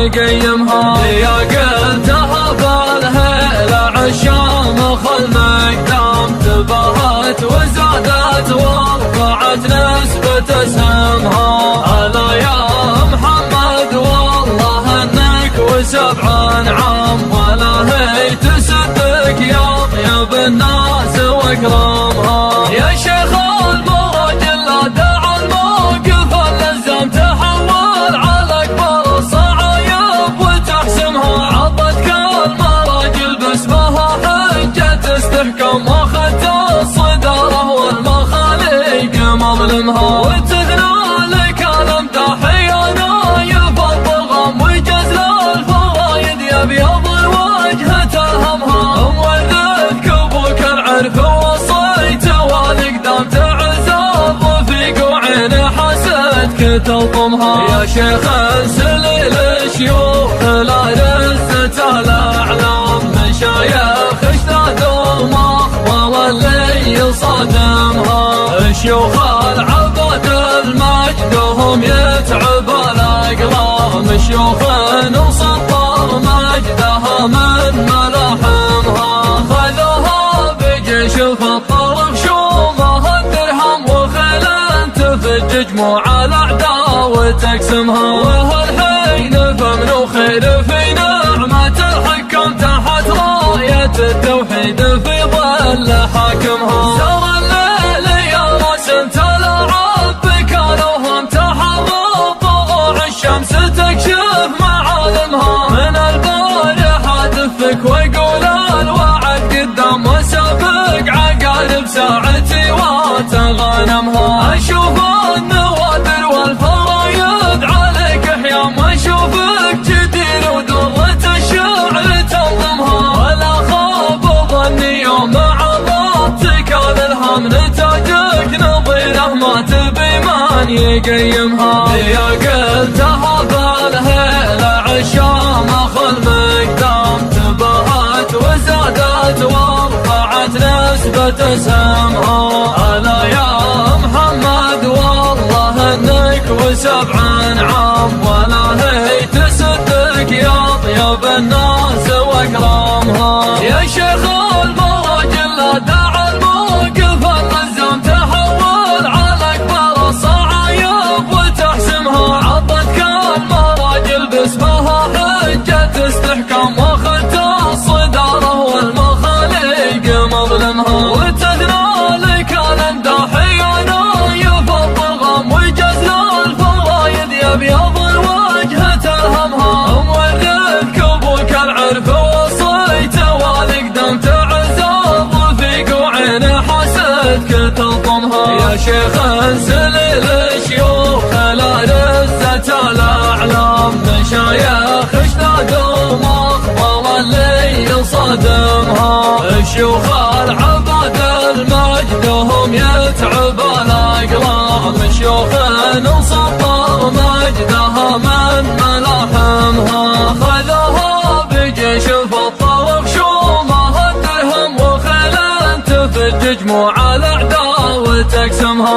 يقيمها. يا قلتها بالهيلة عالشام خل مقدام تباهت وزادت ورفعت نسبة اسهمها. هلا يا محمد والله انك وسبع عام ولا هي تسدك يا طيب الناس واكرمها. يا شيخ المراجل لا دع الموقف اللزم تحول على اكبر الصعايب وتحسمها. عضتك المراجل باسمها حجة تستحكم واخذت الصدارة والمخاليق مظلمها. وتثنى لك الامداح نايف الضغم وجزل الفوايد يبيض الوجه تلهمها. ورثك ابوك العرف وصيت والاقدام تعز الرفيق وعين حسدك تلطمها. يا شيخ السليل الشيوخ لا رزة الاعلام مشايخ اشتادوا مخبر اللي صادمها. شيوخ العبد المجد هم يتعب الاقلام شيوخ وسطر مجدها من ملاحمها. خذوها بجيش في الطرف شومها الدرهم وخيل تفج جموع الاعداء وتقسمها. وهالحين فمن خير في نعمة الحكم تحت راية التوحيد في ظل حاكمها. سر الليل يا راس تلعب كانوا هم تحرر طلوع الشمس تكشف معالمها. من البارحة دفك ويقول الوعد قدام وسابق عقارب ساعتي وتغنمها. اشوف النوادر والفرايد عليك حيام واشوفك جدير ودرة الشعر تنظمها. ولا خاب ظني يوم عرضتك الالهام نتاجك نظيره ما تبي من يقيمها. يا قلتها بالهيلة عالشام خل مقدام تباهت وزادت ورفعت نسبة اسهمها. هلا يا محمد والله انك وسبع عام ولا هي تسدك يا طيب الناس واكرمها. يا شيخ المراجل لا دع الموقف اللزم تحول على اكبر الصعايب وتحسمها. عضتك المراجل باسمها حجة تستحكم واخذت الصدارة والمخاليق مظلمها. وتثنى لك الامداح نايف الضغم وجزل الفوايد يبيض الوجه تلهمها. ورثك ابوك العرف وصيت والاقدام تعز الرفيق وعين حسدك تلطمها. يا شيخ سليل الشيوخ لا رزة الاعلام مشايخ اشتادوا مخبر اللي صادمها. شيوخ العبد المجد هم يتعب الاقلام شيوخ وسطر مجدها من ملاحمها. خذوها بجيش في الطرف شومها الدرهم وخيل تفج جموع الاعداء وتقسمها.